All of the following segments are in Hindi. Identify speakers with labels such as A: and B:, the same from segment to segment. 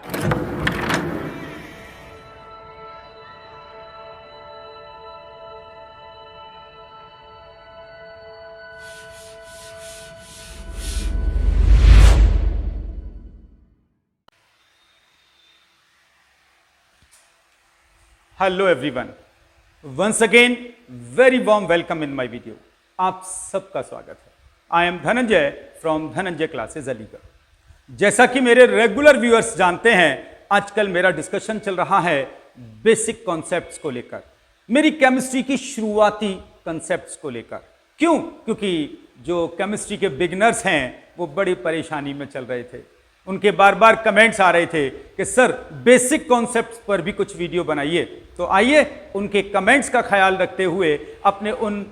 A: Hello everyone, once again very warm welcome in my video. आप सबका स्वागत है। I am Dhananjay from Dhananjay classes Aligarh. जैसा कि मेरे रेगुलर व्यूअर्स जानते हैं, आजकल मेरा डिस्कशन चल रहा है बेसिक कॉन्सेप्ट्स को लेकर, मेरी केमिस्ट्री की शुरुआती कॉन्सेप्ट्स को लेकर। क्यों? क्योंकि जो केमिस्ट्री के बिगिनर्स हैं वो बड़ी परेशानी में चल रहे थे। उनके बार बार कमेंट्स आ रहे थे कि सर बेसिक कॉन्सेप्ट्स पर भी कुछ वीडियो बनाइए। तो आइए उनके कमेंट्स का ख्याल रखते हुए, अपने उन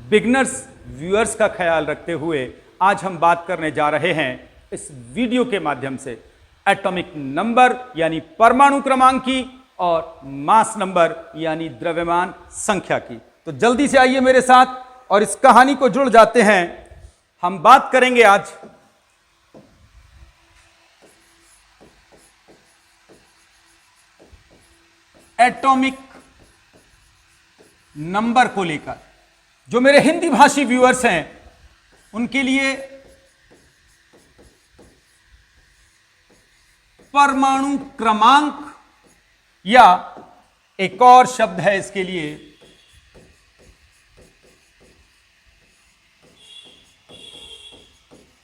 A: बिगनर्स व्यूअर्स का ख्याल रखते हुए आज हम बात करने जा रहे हैं इस वीडियो के माध्यम से एटॉमिक नंबर यानी परमाणु क्रमांक की और मास नंबर यानी द्रव्यमान संख्या की। तो जल्दी से आइए मेरे साथ और इस कहानी को जुड़ जाते हैं। हम बात करेंगे आज एटॉमिक नंबर को लेकर। जो मेरे हिंदी भाषी व्यूअर्स हैं उनके लिए परमाणु क्रमांक या एक और शब्द है इसके लिए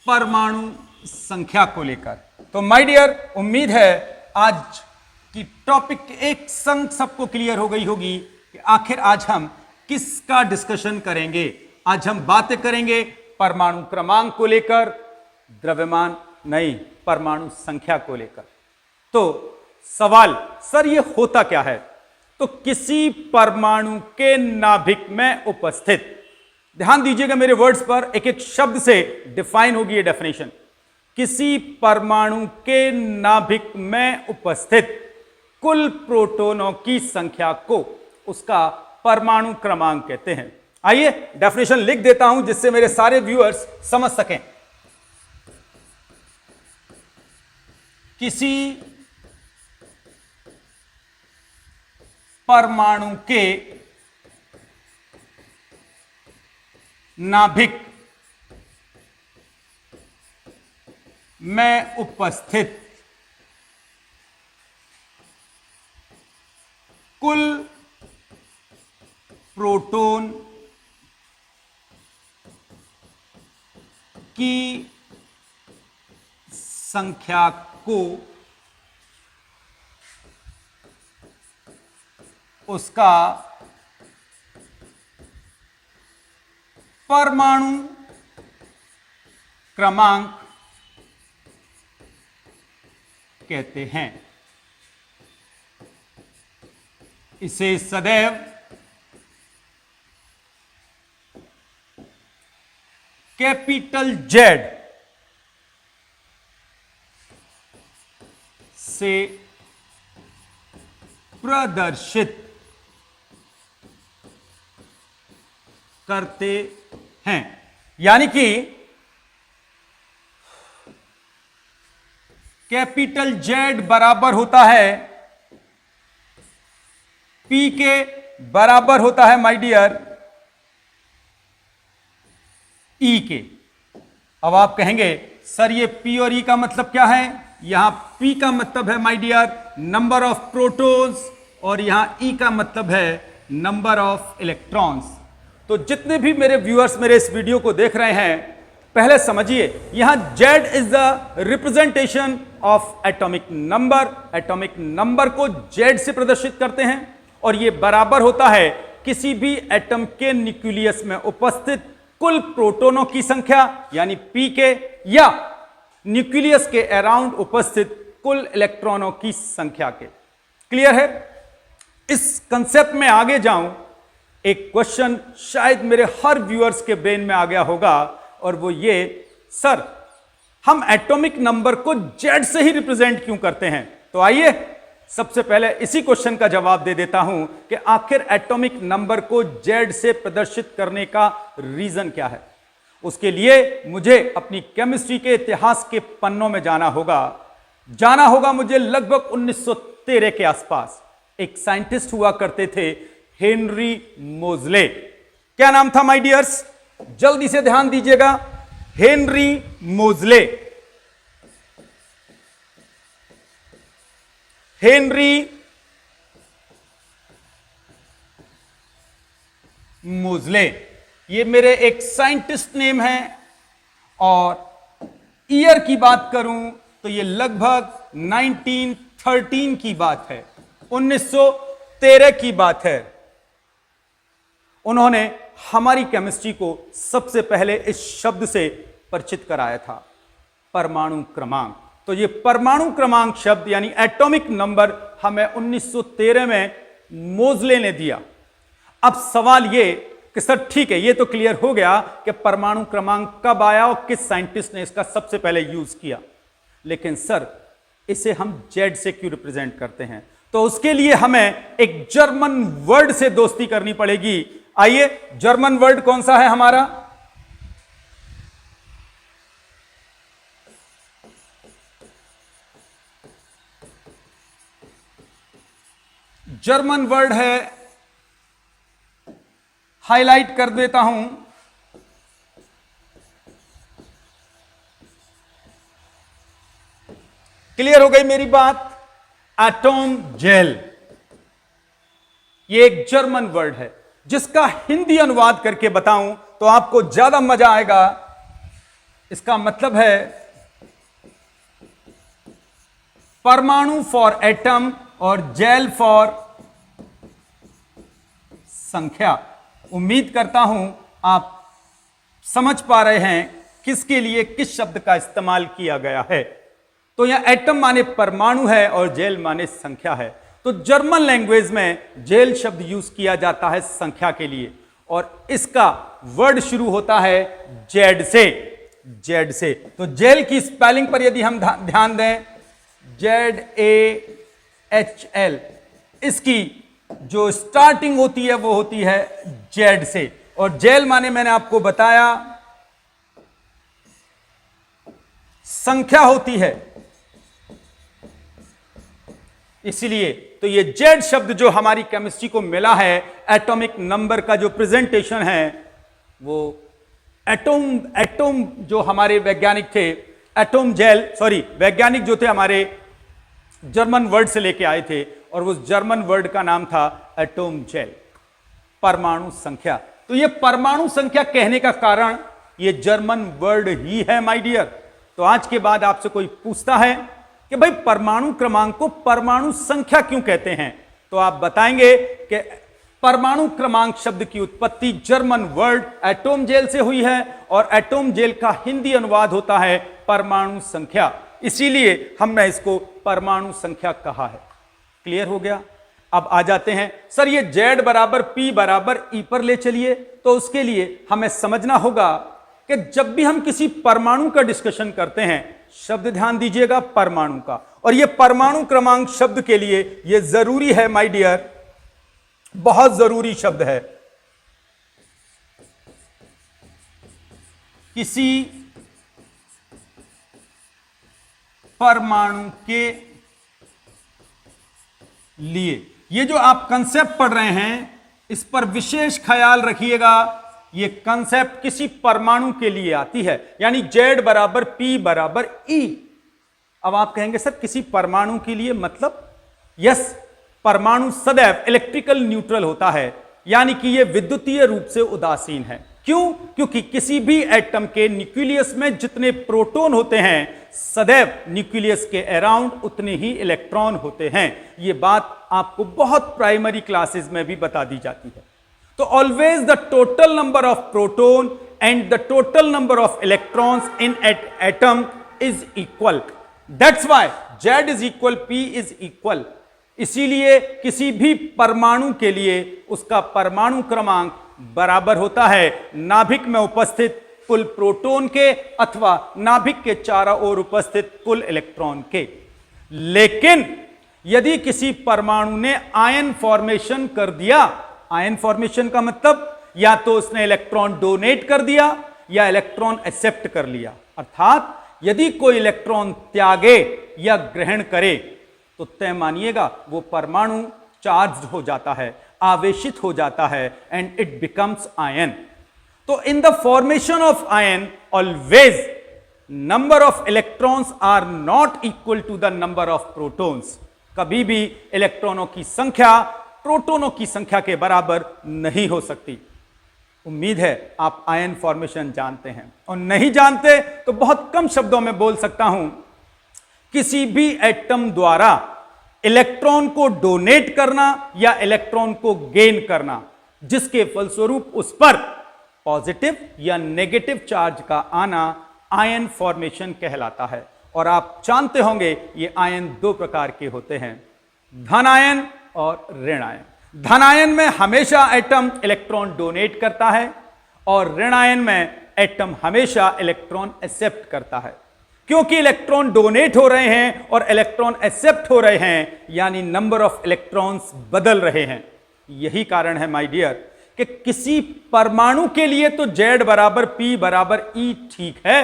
A: परमाणु संख्या को लेकर। तो माय डियर, उम्मीद है आज कि टॉपिक एक संग सबको क्लियर हो गई होगी कि आखिर आज हम किसका डिस्कशन करेंगे। आज हम बातें करेंगे परमाणु क्रमांक को लेकर, द्रव्यमान नहीं, परमाणु संख्या को लेकर। तो सवाल, सर ये होता क्या है? तो किसी परमाणु के नाभिक में उपस्थित, ध्यान दीजिएगा मेरे वर्ड्स पर, एक एक शब्द से डिफाइन होगी ये डेफिनेशन। किसी परमाणु के नाभिक में उपस्थित कुल प्रोटॉनों की संख्या को उसका परमाणु क्रमांक कहते हैं। आइए डेफिनेशन लिख देता हूं जिससे मेरे सारे व्यूअर्स समझ सकें। किसी परमाणु के नाभिक में उपस्थित कुल प्रोटॉन की संख्या को उसका परमाणु क्रमांक कहते हैं। इसे सदैव कैपिटल जेड से प्रदर्शित करते हैं। यानी कि कैपिटल जेड बराबर होता है पी के बराबर होता है माय डियर ई के। अब आप कहेंगे सर ये पी और ई का मतलब क्या है? यहां पी का मतलब है my dear number of protons और यहां ई का मतलब है नंबर ऑफ इलेक्ट्रॉन्स। तो जितने भी मेरे व्यूअर्स मेरे इस वीडियो को देख रहे हैं, पहले समझिए यहां Z is the representation of atomic number. Atomic number को Z से प्रदर्शित करते हैं और यह बराबर होता है किसी भी एटम के न्यूक्लियस में उपस्थित कुल प्रोटॉनों की संख्या यानी P के, या न्यूक्लियस के अराउंड उपस्थित कुल इलेक्ट्रॉनों की संख्या के। क्लियर है? इस कंसेप्ट में आगे जाऊं, एक क्वेश्चन शायद मेरे हर व्यूअर्स के ब्रेन में आ गया होगा और वो ये, सर हम एटॉमिक नंबर को जेड से ही रिप्रेजेंट क्यों करते हैं? तो आइए सबसे पहले इसी क्वेश्चन का जवाब दे देता हूं कि आखिर एटॉमिक नंबर को जेड से प्रदर्शित करने का रीजन क्या है। उसके लिए मुझे अपनी केमिस्ट्री के इतिहास के पन्नों में जाना होगा। जाना होगा मुझे लगभग 1913 के आसपास। एक साइंटिस्ट हुआ करते थे हेनरी मोजले। क्या नाम था माय डियर्स? जल्दी से ध्यान दीजिएगा, हेनरी मोजले। हेनरी मोजले, ये मेरे एक साइंटिस्ट नेम है। और ईयर की बात करूं तो ये लगभग 1913 की बात है, 1913 की बात है। उन्होंने हमारी केमिस्ट्री को सबसे पहले इस शब्द से परिचित कराया था, परमाणु क्रमांक। तो ये परमाणु क्रमांक शब्द यानी एटॉमिक नंबर हमें 1913 में मोजले ने दिया। अब सवाल ये कि सर ठीक है, ये तो क्लियर हो गया कि परमाणु क्रमांक कब आया और किस साइंटिस्ट ने इसका सबसे पहले यूज किया, लेकिन सर इसे हम जेड से क्यों रिप्रेजेंट करते हैं? तो उसके लिए हमें एक जर्मन वर्ड से दोस्ती करनी पड़ेगी। आइए, जर्मन वर्ड कौन सा है हमारा? जर्मन वर्ड है, हाईलाइट कर देता हूं, क्लियर हो गई मेरी बात? एटॉम जेल। ये एक जर्मन वर्ड है जिसका हिंदी अनुवाद करके बताऊं तो आपको ज्यादा मजा आएगा। इसका मतलब है परमाणु फॉर एटम और जेल फॉर संख्या। उम्मीद करता हूं आप समझ पा रहे हैं किसके लिए किस शब्द का इस्तेमाल किया गया है। तो यहां एटम माने परमाणु है और जेल माने संख्या है। तो जर्मन लैंग्वेज में जेल शब्द यूज किया जाता है संख्या के लिए, और इसका वर्ड शुरू होता है जेड से, जेड से। तो जेल की स्पेलिंग पर यदि हम ध्यान दें, ZAHL, इसकी जो स्टार्टिंग होती है वो होती है जेड से। और जेल माने मैंने आपको बताया संख्या होती है, इसलिए तो ये जेड शब्द जो हमारी केमिस्ट्री को मिला है, एटॉमिक नंबर का जो प्रेजेंटेशन है, वो एटॉम जो हमारे वैज्ञानिक थे, एटॉम जेल, सॉरी वैज्ञानिक जो थे हमारे जर्मन वर्ड से लेके आए थे, और वो जर्मन वर्ड का नाम था एटॉम जेल, परमाणु संख्या। तो ये परमाणु संख्या कहने का कारण ये जर्मन वर्ड ही है माय डियर। तो आज के बाद आपसे कोई पूछता है कि भाई परमाणु क्रमांक को परमाणु संख्या क्यों कहते हैं, तो आप बताएंगे कि परमाणु क्रमांक शब्द की उत्पत्ति जर्मन वर्ड एटॉम जेल से हुई है, और एटॉम जेल का हिंदी अनुवाद होता है परमाणु संख्या, इसीलिए हमने इसको परमाणु संख्या कहा है। क्लियर हो गया? अब आ जाते हैं, सर ये Z बराबर P बराबर E पर ले चलिए। तो उसके लिए हमें समझना होगा कि जब भी हम किसी परमाणु का डिस्कशन करते हैं, शब्द ध्यान दीजिएगा परमाणु का, और ये परमाणु क्रमांक शब्द के लिए ये जरूरी है माय डियर, बहुत जरूरी शब्द है। किसी परमाणु के लिए, ये जो आप कंसेप्ट पढ़ रहे हैं इस पर विशेष ख्याल रखिएगा। ये कंसेप्ट किसी परमाणु के लिए आती है, यानी Z बराबर P बराबर E। अब आप कहेंगे सर किसी परमाणु के लिए मतलब? यस, परमाणु सदैव इलेक्ट्रिकल न्यूट्रल होता है, यानी कि यह विद्युतीय रूप से उदासीन है। क्यों? क्योंकि किसी भी एटम के न्यूक्लियस में जितने प्रोटॉन होते हैं, सदैव न्यूक्लियस के अराउंड उतने ही इलेक्ट्रॉन होते हैं। यह बात आपको बहुत प्राइमरी क्लासेस में भी बता दी जाती है। तो always the total number of proton and the total number of electrons in atom is equal. That's why Z is equal, P is equal. इसीलिए किसी भी परमाणु के लिए उसका परमाणु क्रमांक बराबर होता है नाभिक में उपस्थित कुल प्रोटॉन के अथवा नाभिक के चारों ओर उपस्थित कुल इलेक्ट्रॉन के। लेकिन यदि किसी परमाणु ने आयन फॉर्मेशन कर दिया, आयन फॉर्मेशन का मतलब या तो उसने इलेक्ट्रॉन डोनेट कर दिया या इलेक्ट्रॉन एक्सेप्ट कर लिया, अर्थात यदि कोई इलेक्ट्रॉन त्यागे या ग्रहण करे तो तय मानिएगा वो परमाणु चार्ज हो जाता है, आवेशित हो जाता है, एंड इट बिकम्स आयन। तो in the formation of ion always number of electrons are not equal to the number of protons. कभी भी इलेक्ट्रॉनों की संख्या प्रोटॉनों की संख्या के बराबर नहीं हो सकती। उम्मीद है आप आयन फॉर्मेशन जानते हैं, और नहीं जानते तो बहुत कम शब्दों में बोल सकता हूं, किसी भी एटम द्वारा इलेक्ट्रॉन को डोनेट करना या इलेक्ट्रॉन को गेन करना, जिसके फलस्वरूप उस पर पॉजिटिव या नेगेटिव चार्ज का आना आयन फॉर्मेशन कहलाता है। और आप जानते होंगे ये आयन दो प्रकार के होते हैं, धन आयन और ऋण आयन। धन आयन में हमेशा एटम इलेक्ट्रॉन डोनेट करता है, और ऋण आयन में एटम हमेशा इलेक्ट्रॉन एक्सेप्ट करता है। क्योंकि इलेक्ट्रॉन डोनेट हो रहे हैं और इलेक्ट्रॉन एक्सेप्ट हो रहे हैं, यानी नंबर ऑफ इलेक्ट्रॉन्स बदल रहे हैं। यही कारण है माय डियर कि किसी परमाणु के लिए तो Z बराबर P बराबर E ठीक है,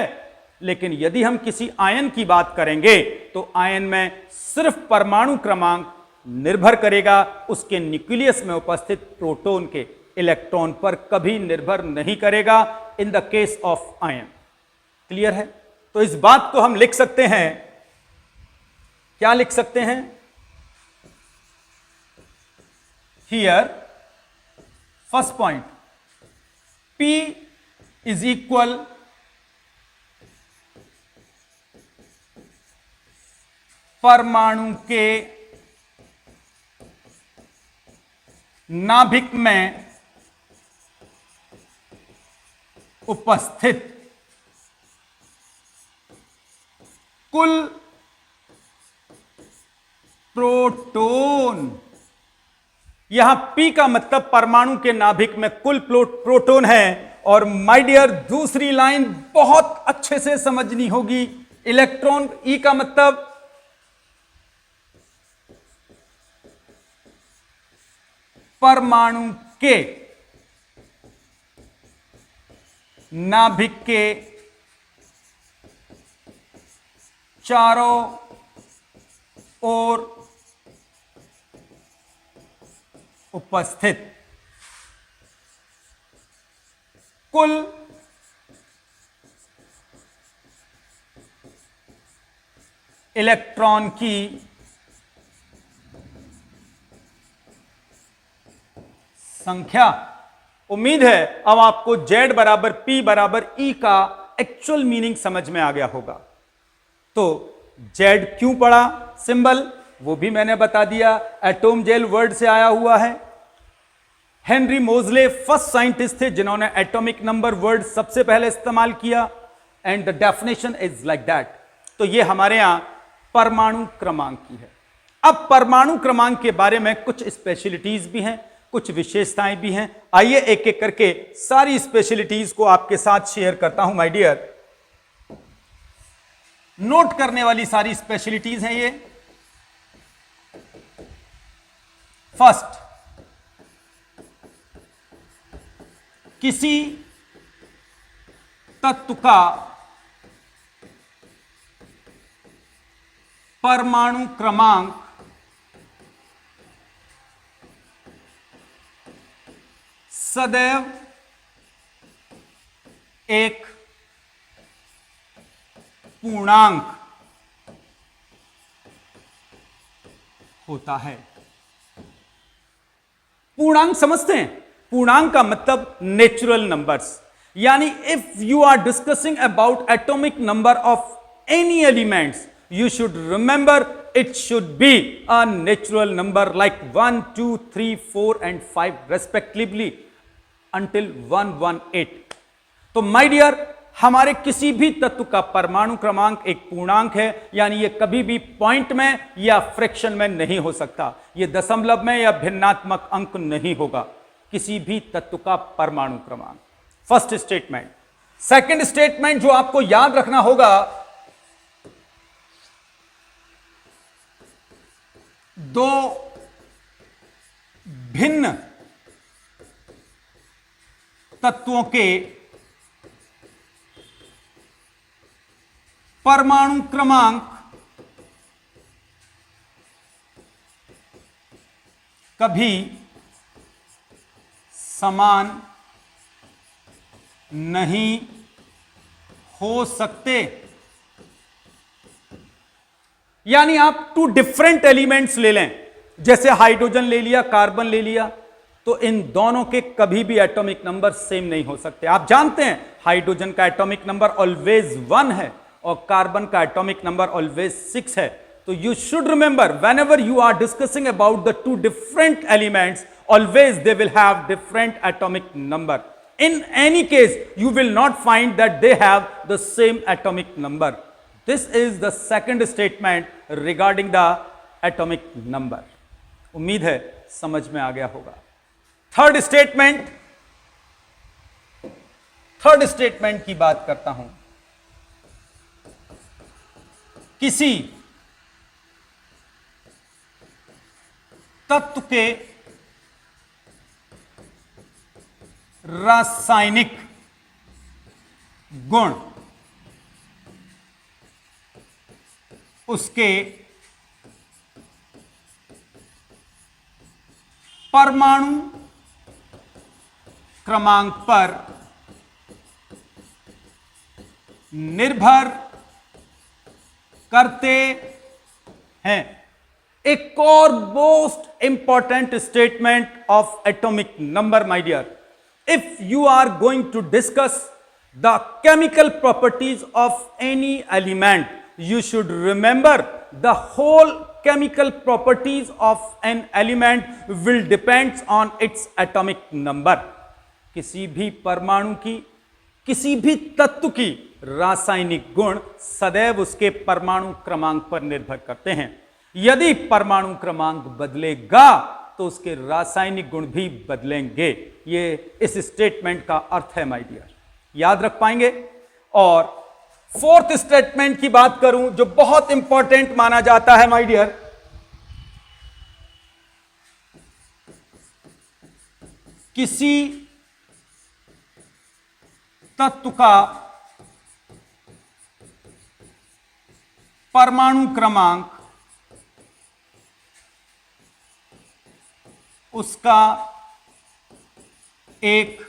A: लेकिन यदि हम किसी आयन की बात करेंगे तो आयन में सिर्फ परमाणु क्रमांक निर्भर करेगा उसके न्यूक्लियस में उपस्थित प्रोटॉन के इलेक्ट्रॉन पर, कभी निर्भर नहीं करेगा in the case of ion. Clear है? तो इस बात को हम लिख सकते हैं, क्या लिख सकते हैं? Here first point, P is equal परमाणु के नाभिक में उपस्थित कुल प्रोटॉन। यहां P का मतलब परमाणु के नाभिक में कुल प्रोटॉन है। और माय डियर दूसरी लाइन बहुत अच्छे से समझनी होगी, इलेक्ट्रॉन E का मतलब परमाणु के नाभिक के चारों ओर उपस्थित कुल इलेक्ट्रॉन की संख्या। उम्मीद है अब आपको Z बराबर P बराबर E का एक्चुअल मीनिंग समझ में आ गया होगा। तो Z क्यों पड़ा सिंबल, वो भी मैंने बता दिया, एटॉम जेल वर्ड से आया हुआ है। हेनरी मोजले फर्स्ट साइंटिस्ट थे जिन्होंने एटॉमिक नंबर वर्ड सबसे पहले इस्तेमाल किया, and the definition is like that. तो ये हमारे यहां परमाणु क्रमांक की है। अब परमाणु क्रमांक के बारे में कुछ स्पेशलिटीज भी हैं, कुछ विशेषताएं भी हैं। आइए एक एक करके सारी स्पेशलिटीज को आपके साथ शेयर करता हूं माय डियर। नोट करने वाली सारी स्पेशलिटीज हैं ये। फर्स्ट, किसी तत्व का परमाणु क्रमांक सदैव एक पूर्णांक होता है। पूर्णांक समझते हैं? पूर्णांक का मतलब नेचुरल नंबर्स, यानी if you are discussing about atomic number of any elements, you should remember it should be a natural number like 1, 2, 3, 4 and 5 respectively until 118। तो my dear हमारे किसी भी तत्व का परमाणु क्रमांक एक पूर्णांक है, यानी ये कभी भी पॉइंट में या फ्रैक्शन में नहीं हो सकता, ये दशमलव में या भिन्नात्मक अंक नहीं होगा, किसी भी तत्व का परमाणु क्रमांक। First statement. सेकंड स्टेटमेंट जो आपको याद रखना होगा, दो भिन्न तत्वों के परमाणु क्रमांक कभी समान नहीं हो सकते। यानी आप टू डिफरेंट एलिमेंट्स ले लें, जैसे हाइड्रोजन ले लिया, कार्बन ले लिया, तो इन दोनों के कभी भी एटॉमिक नंबर सेम नहीं हो सकते। आप जानते हैं हाइड्रोजन का एटॉमिक नंबर ऑलवेज 1 है और कार्बन का एटॉमिक नंबर ऑलवेज 6 है। तो you should remember whenever you are discussing about the two different elements, always they will have different atomic number. In any case, you will not find that they have the same atomic number. This is the second statement regarding the atomic number. उम्मीद है समझ में आ गया होगा. थर्ड स्टेटमेंट की बात करता हूं. किसी तत्व के रासायनिक गुण उसके परमाणु क्रमांक पर निर्भर करते हैं. एक और most important statement of atomic number, my dear. If you are going to discuss the chemical properties of any element, you should remember the whole chemical properties of an element will depends on its atomic number. किसी भी परमाणु की, किसी भी तत्व की रासायनिक गुण सदैव उसके परमाणु क्रमांक पर निर्भर करते हैं. यदि परमाणु क्रमांक बदलेगा तो उसके रासायनिक गुण भी बदलेंगे. ये इस स्टेटमेंट का अर्थ है माय डियर, याद रख पाएंगे. और फोर्थ स्टेटमेंट की बात करूं जो बहुत इंपॉर्टेंट माना जाता है माय डियर. किसी तत्व का परमाणु क्रमांक उसका एक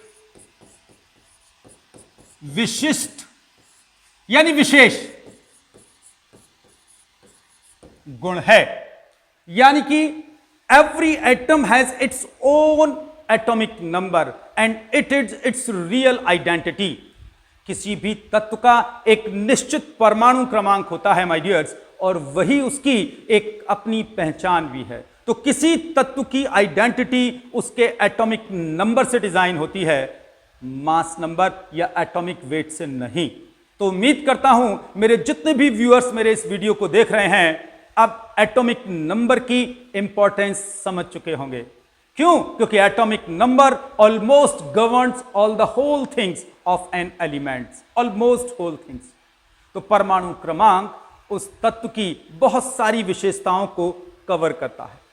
A: विशिष्ट यानी विशेष गुण है. यानी कि every atom has its own atomic number and it is it's real identity. किसी भी तत्व का एक निश्चित परमाणु क्रमांक होता है माय डियर्स, और वही उसकी एक अपनी पहचान भी है. तो किसी तत्व की आइडेंटिटी उसके एटॉमिक नंबर से डिजाइन होती है, मास नंबर या एटॉमिक वेट से नहीं. तो उम्मीद करता हूं मेरे जितने भी व्यूअर्स मेरे इस वीडियो को देख रहे हैं अब एटॉमिक नंबर की इंपॉर्टेंस समझ चुके होंगे. क्यों? क्योंकि atomic number almost governs all the whole things of an elements, almost whole things. तो परमाणु क्रमांक उस तत्व की बहुत सारी विशेषताओं को कवर करता है.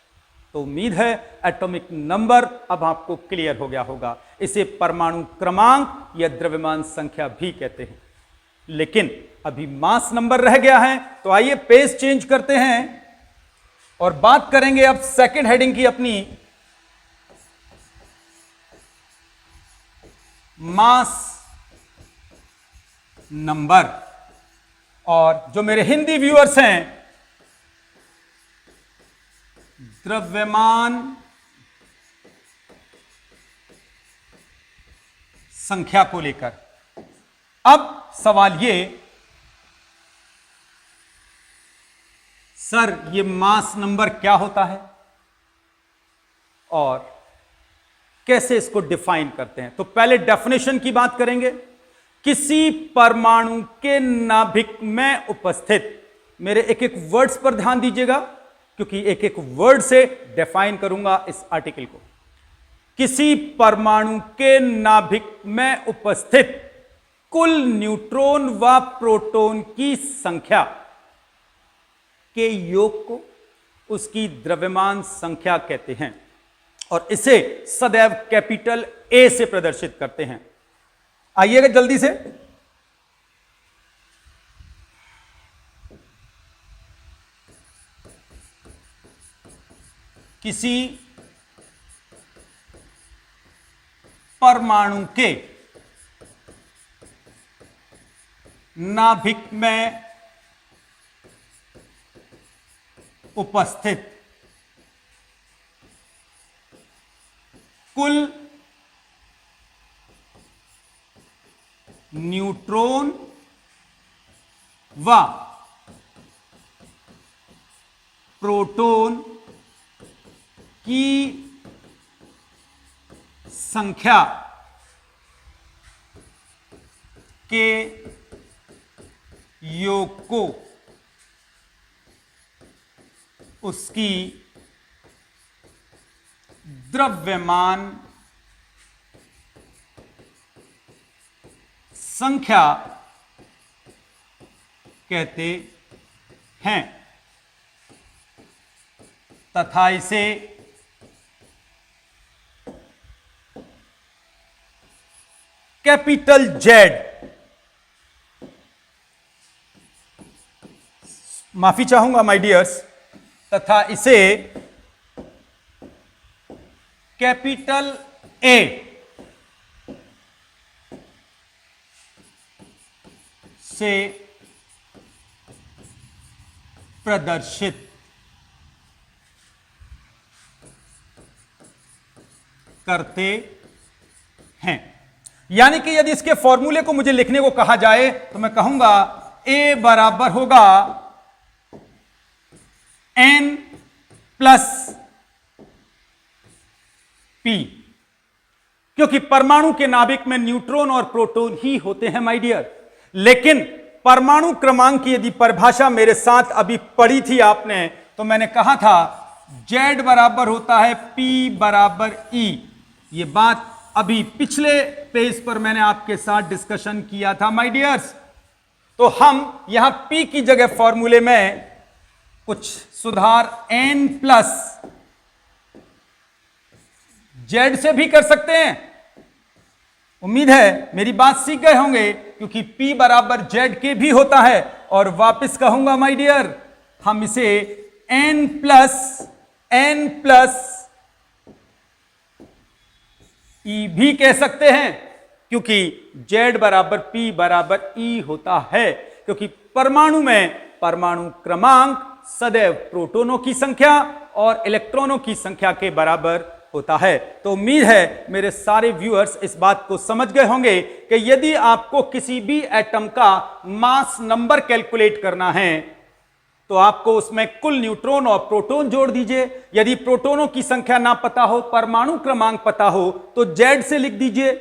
A: तो उम्मीद है एटॉमिक नंबर अब आपको क्लियर हो गया होगा. इसे परमाणु क्रमांक या द्रव्यमान संख्या भी कहते हैं. लेकिन अभी मास नंबर रह गया है, तो आइए पेज चेंज करते हैं और बात करेंगे अब सेकंड हेडिंग की अपनी, मास नंबर. और जो मेरे हिंदी व्यूअर्स हैं, द्रव्यमान संख्या को लेकर अब सवाल ये, सर ये मास नंबर क्या होता है और कैसे इसको डिफाइन करते हैं. तो पहले डेफिनेशन की बात करेंगे. किसी परमाणु के नाभिक में उपस्थित, मेरे एक एक वर्ड्स पर ध्यान दीजिएगा क्योंकि एक एक वर्ड से डिफाइन करूंगा इस आर्टिकल को. किसी परमाणु के नाभिक में उपस्थित कुल न्यूट्रॉन व प्रोटॉन की संख्या के योग को उसकी द्रव्यमान संख्या कहते हैं और इसे सदैव कैपिटल ए से प्रदर्शित करते हैं. आइएगा जल्दी से. किसी परमाणु के नाभिक में उपस्थित कुल न्यूट्रॉन व प्रोटॉन की संख्या के योग को उसकी द्रव्यमान संख्या कहते हैं तथा इसे कैपिटल जेड, माफी चाहूंगा माय डियर्स, तथा इसे कैपिटल ए से प्रदर्शित करते हैं। यानी कि यदि इसके फॉर्मूले को मुझे लिखने को कहा जाए तो मैं कहूंगा ए बराबर होगा एन प्लस पी, क्योंकि परमाणु के नाभिक में न्यूट्रॉन और प्रोटॉन ही होते हैं माय डियर। लेकिन परमाणु क्रमांक की यदि परिभाषा मेरे साथ अभी पढ़ी थी आपने, तो मैंने कहा था Z बराबर होता है P बराबर E। ये बात अभी पिछले पेज पर मैंने आपके साथ डिस्कशन किया था माय डियर्स। तो हम यहां P की जगह फॉर्मूले में कुछ सुधार N प्लस Z से भी कर सकते हैं। उम्मीद है मेरी बात सीख गए होंगे, क्योंकि P बराबर Z के भी होता है। और वापस कहूंगा माय डियर, हम इसे N प्लस E भी कह सकते हैं, क्योंकि Z बराबर P बराबर E होता है। क्योंकि परमाणु में परमाणु क्रमांक सदैव प्रोटॉनों की संख्या और इलेक्ट्रॉनों की संख्या के बराबर होता है। तो उम्मीद है मेरे सारे व्यूअर्स इस बात को समझ गए होंगे कि यदि आपको किसी भी एटम का मास नंबर कैलकुलेट करना है तो आपको उसमें कुल न्यूट्रॉन और प्रोटॉन जोड़ दीजिए। यदि प्रोटॉनों की संख्या ना पता हो, परमाणु क्रमांक पता हो, तो Z से लिख दीजिए,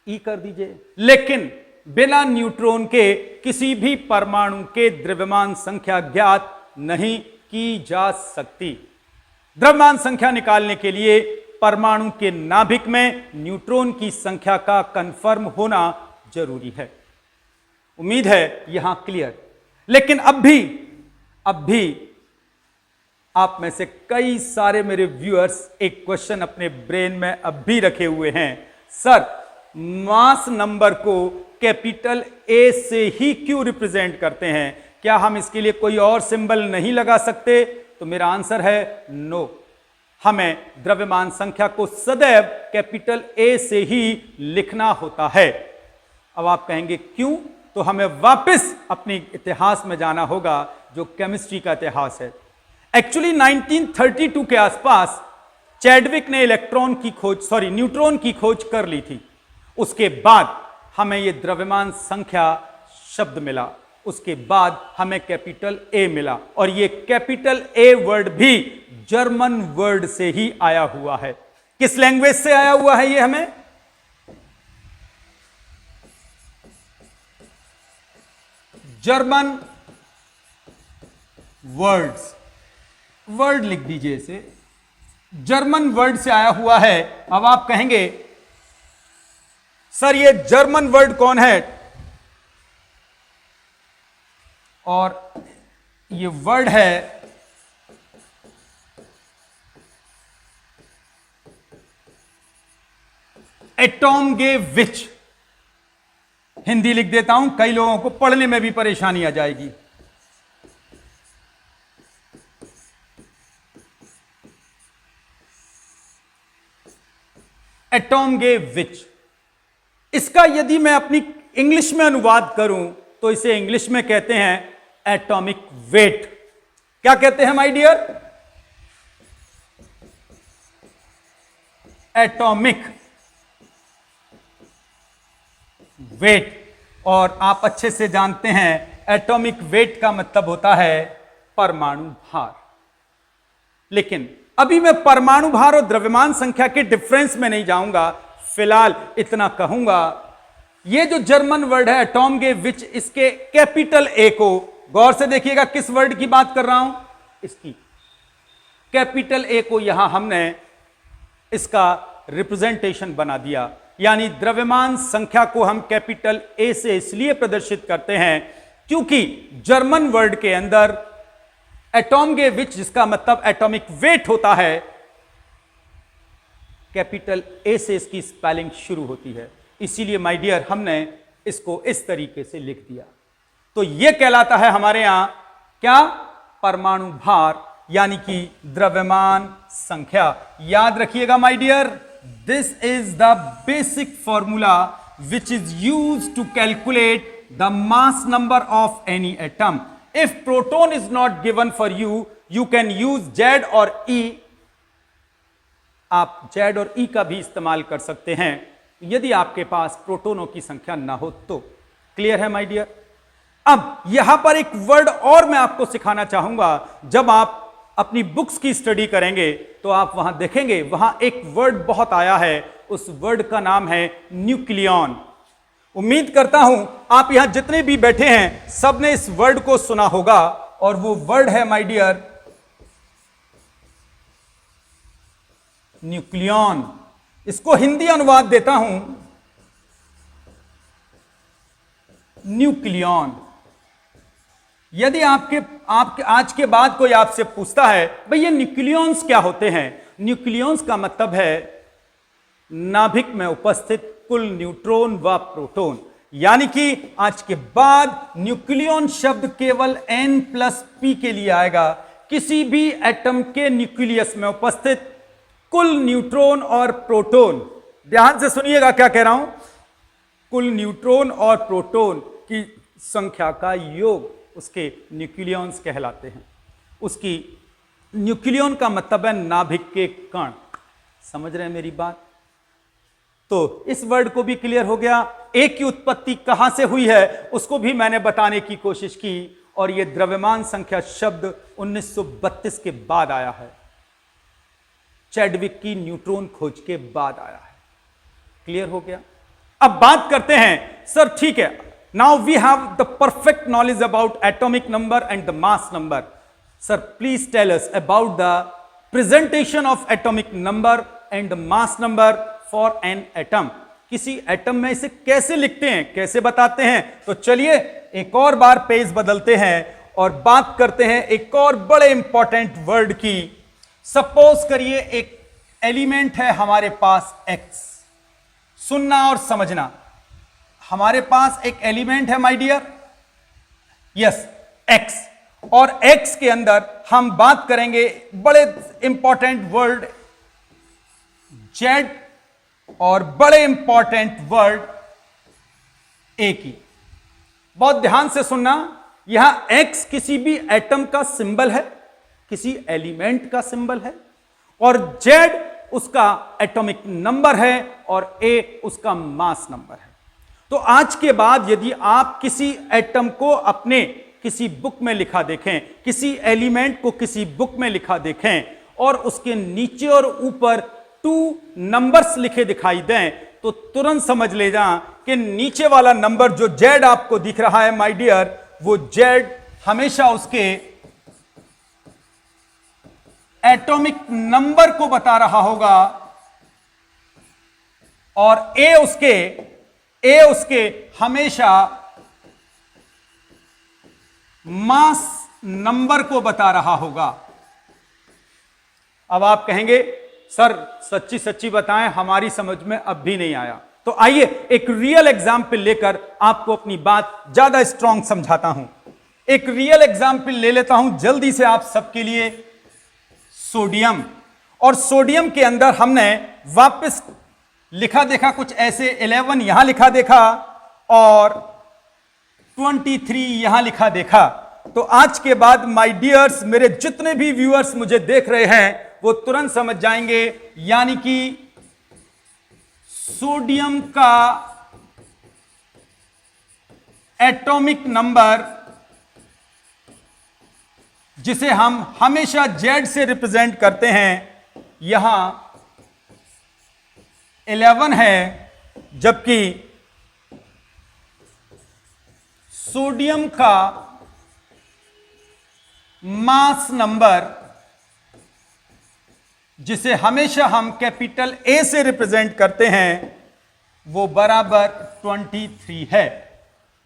A: E कर दीजिए। लेकिन बिना न्यूट्रॉन के किसी भी परमाणु के द्रव्यमान संख्या ज्ञात नहीं की जा सकती। द्रव्यमान संख्या निकालने के लिए परमाणु के नाभिक में न्यूट्रॉन की संख्या का कंफर्म होना जरूरी है। उम्मीद है यहां क्लियर। लेकिन अब भी आप में से कई सारे मेरे व्यूअर्स एक क्वेश्चन अपने ब्रेन में अब भी रखे हुए हैं, सर मास नंबर को कैपिटल ए से ही क्यों रिप्रेजेंट करते हैं? क्या हम इसके लिए कोई और सिंबल नहीं लगा सकते? तो मेरा आंसर है नो। हमें द्रव्यमान संख्या को सदैव कैपिटल ए से ही लिखना होता है। अब आप कहेंगे क्यों? तो हमें वापस अपने इतिहास में जाना होगा, जो केमिस्ट्री का इतिहास है। एक्चुअली 1932 के आसपास चैडविक ने न्यूट्रॉन की खोज कर ली थी। उसके बाद हमें यह द्रव्यमान संख्या शब्द मिला, उसके बाद हमें कैपिटल ए मिला। और यह कैपिटल ए वर्ड भी जर्मन वर्ड से ही आया हुआ है। किस लैंग्वेज से आया हुआ है? यह हमें जर्मन वर्ड लिख दीजिए, इसे जर्मन वर्ड से आया हुआ है। अब आप कहेंगे सर ये जर्मन वर्ड कौन है? और ये वर्ड है एटॉम गे विच। हिंदी लिख देता हूं, कई लोगों को पढ़ने में भी परेशानी आ जाएगी। एटॉम गेव विच। इसका यदि मैं अपनी इंग्लिश में अनुवाद करूं तो इसे इंग्लिश में कहते हैं एटॉमिक वेट। क्या कहते हैं माय डियर? Atomic weight. और आप अच्छे से जानते हैं एटॉमिक वेट का मतलब होता है परमाणु भार। लेकिन अभी मैं परमाणु भार और द्रव्यमान संख्या के डिफरेंस में नहीं जाऊंगा, फिलहाल इतना कहूंगा, ये जो जर्मन वर्ड है एटॉम गेव विच, इसके कैपिटल ए को गौर से देखिएगा, किस वर्ड की बात कर रहा हूं, इसकी कैपिटल ए को यहां हमने इसका रिप्रेजेंटेशन बना दिया। यानी द्रव्यमान संख्या को हम कैपिटल ए से इसलिए प्रदर्शित करते हैं क्योंकि जर्मन वर्ड के अंदर एटॉम गेव विच, जिसका मतलब एटॉमिक वेट होता है, कैपिटल ए से इसकी स्पेलिंग शुरू होती है। इसीलिए माय डियर हमने इसको इस तरीके से लिख दिया। तो यह कहलाता है हमारे यहां क्या? परमाणु भार, यानी कि द्रव्यमान संख्या। याद रखिएगा my dear, this is the basic formula which is used to calculate the mass number of any atom. If proton is not given for you, you can use Z और ई। आप जेड और ई का भी इस्तेमाल कर सकते हैं यदि आपके पास प्रोटॉनों की संख्या ना हो तो। क्लियर है माय डियर? अब यहां पर एक वर्ड और मैं आपको सिखाना चाहूंगा। जब आप अपनी बुक्स की स्टडी करेंगे तो आप वहां देखेंगे, वहां एक वर्ड बहुत आया है, उस वर्ड का नाम है न्यूक्लियॉन। उम्मीद करता हूं आप यहां जितने भी बैठे हैं सब ने इस वर्ड को सुना होगा, और वो वर्ड है माय डियर न्यूक्लियॉन। इसको हिंदी अनुवाद देता हूं, न्यूक्लियॉन। यदि आपके आज के बाद कोई आपसे पूछता है भाई ये न्यूक्लियॉन्स क्या होते हैं, न्यूक्लियॉन्स का मतलब है नाभिक में उपस्थित कुल न्यूट्रॉन व प्रोटॉन। यानी कि आज के बाद न्यूक्लियॉन शब्द केवल N+P के लिए आएगा। किसी भी एटम के न्यूक्लियस में उपस्थित कुल न्यूट्रॉन और प्रोटॉन, ध्यान से सुनिएगा क्या कह रहा हूं, कुल न्यूट्रॉन और प्रोटॉन की संख्या का योग उसके न्यूक्लियॉन्स कहलाते हैं। उसकी न्यूक्लियॉन का मतलब है नाभिक के कण। समझ रहे हैं मेरी बात? तो इस वर्ड को भी क्लियर हो गया। ए की उत्पत्ति कहां से हुई है उसको भी मैंने बताने की कोशिश की, और यह द्रव्यमान संख्या शब्द 1932 के बाद आया है, चैडविक की न्यूट्रॉन खोज के बाद आया है। क्लियर हो गया? अब बात करते हैं, सर ठीक है, now we have the perfect knowledge about atomic number and the mass number. Sir please tell us about the presentation of atomic number and mass number for an atom. किसी एटम में इसे कैसे लिखते हैं, कैसे बताते हैं? तो चलिए एक और बार पेज बदलते हैं और बात करते हैं एक और बड़े इंपॉर्टेंट वर्ड की। सपोज करिए एक एलिमेंट है हमारे पास X। सुनना और समझना, हमारे पास एक एलिमेंट है माय डियर, यस X, और X के अंदर हम बात करेंगे बड़े इंपॉर्टेंट वर्ड Z और बड़े इंपॉर्टेंट वर्ड A की। बहुत ध्यान से सुनना, यहां X किसी भी एटम का सिंबल है, किसी एलिमेंट का सिंबल है, और Z उसका एटॉमिक नंबर है और A उसका मास नंबर है। तो आज के बाद यदि आप किसी एटम को अपने किसी बुक में लिखा देखें, किसी एलिमेंट को किसी बुक में लिखा देखें और उसके नीचे और ऊपर 2 नंबर्स लिखे दिखाई दें, तो तुरंत समझ ले जा कि नीचे वाला नंबर जो Z आपको दिख रहा है माय डियर, वो Z हमेशा उसके एटॉमिक नंबर को बता रहा होगा, और A उसके हमेशा मास नंबर को बता रहा होगा। अब आप कहेंगे सर सच्ची सच्ची बताएं, हमारी समझ में अब भी नहीं आया। तो आइए एक रियल एग्जाम्पल लेकर आपको अपनी बात ज्यादा स्ट्रांग समझाता हूं। एक रियल एग्जाम्पल ले लेता हूं जल्दी से आप सबके लिए, सोडियम। और सोडियम के अंदर हमने वापस लिखा देखा कुछ ऐसे, 11 यहां लिखा देखा और 23 यहां लिखा देखा। तो आज के बाद माय डियर्स, मेरे जितने भी व्यूअर्स मुझे देख रहे हैं वो तुरंत समझ जाएंगे, यानी कि सोडियम का एटॉमिक नंबर, जिसे हम हमेशा Z से रिप्रेजेंट करते हैं, यहां 11 है, जबकि सोडियम का मास नंबर, जिसे हमेशा हम कैपिटल A से रिप्रेजेंट करते हैं, वो बराबर 23 है।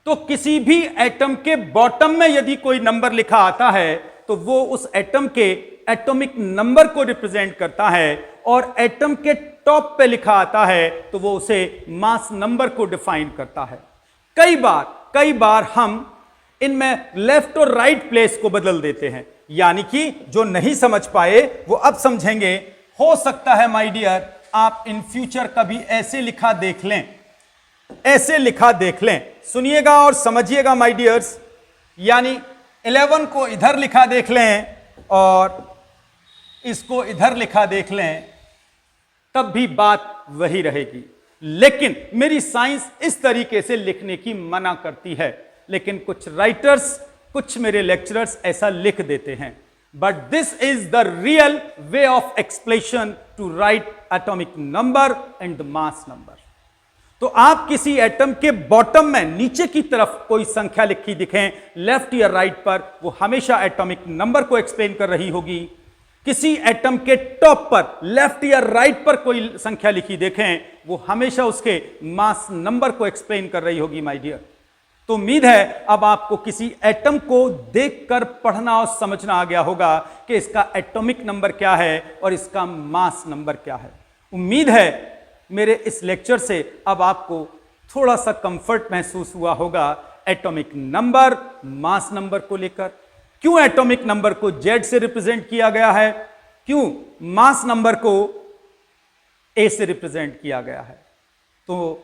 A: तो किसी भी एटम के बॉटम में यदि कोई नंबर लिखा आता है तो वो उस एटम के एटॉमिक नंबर को रिप्रेजेंट करता है, और एटम के टॉप पे लिखा आता है तो वो उसे मास नंबर को डिफाइन करता है। कई बार हम इनमें लेफ्ट और राइट प्लेस को बदल देते हैं, यानी कि जो नहीं समझ पाए वो अब समझेंगे। हो सकता है माय डियर आप इन फ्यूचर कभी ऐसे लिखा देख लें, ऐसे लिखा देख लें। सुनिएगा और समझिएगा माय डियर्स, यानी 11 को इधर लिखा देख लें और इसको इधर लिखा देख लें, तब भी बात वही रहेगी। लेकिन मेरी साइंस इस तरीके से लिखने की मना करती है, लेकिन कुछ राइटर्स, कुछ मेरे लेक्चरर्स ऐसा लिख देते हैं। But this is the real way of explanation to write atomic number and the mass number. तो आप किसी एटम के बॉटम में नीचे की तरफ कोई संख्या लिखी दिखें लेफ्ट या राइट पर, वो हमेशा एटॉमिक नंबर को एक्सप्लेन कर रही होगी। किसी एटम के टॉप पर लेफ्ट या राइट पर कोई संख्या लिखी देखें, वो हमेशा उसके मास नंबर को एक्सप्लेन कर रही होगी माय डियर। तो उम्मीद है अब आपको किसी एटम को देखकर पढ़ना और समझना आ गया होगा कि इसका एटॉमिक नंबर क्या है और इसका मास नंबर क्या है। उम्मीद है मेरे इस लेक्चर से अब आपको थोड़ा सा कंफर्ट महसूस हुआ होगा एटॉमिक नंबर, मास नंबर को लेकर। क्यों एटॉमिक नंबर को Z से रिप्रेजेंट किया गया है, क्यों मास नंबर को A से रिप्रेजेंट किया गया है। तो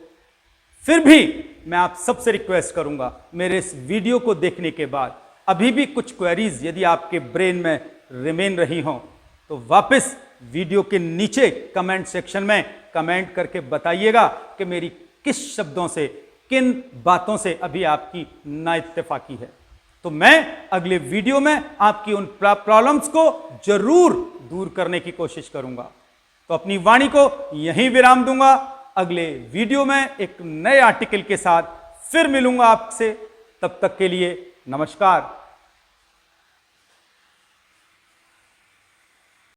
A: फिर भी मैं आप सबसे रिक्वेस्ट करूंगा, मेरे इस वीडियो को देखने के बाद अभी भी कुछ क्वेरीज यदि आपके ब्रेन में रिमेन रही हों तो वापस वीडियो के नीचे कमेंट सेक्शन में कमेंट करके बताइएगा कि मेरी किस शब्दों से, किन बातों से अभी आपकी नाइत्तेफाकी है। तो मैं अगले वीडियो में आपकी उन प्रॉब्लम्स को जरूर दूर करने की कोशिश करूंगा। तो अपनी वाणी को यहीं विराम दूंगा। अगले वीडियो में एक नए आर्टिकल के साथ फिर मिलूंगा आपसे। तब तक के लिए नमस्कार।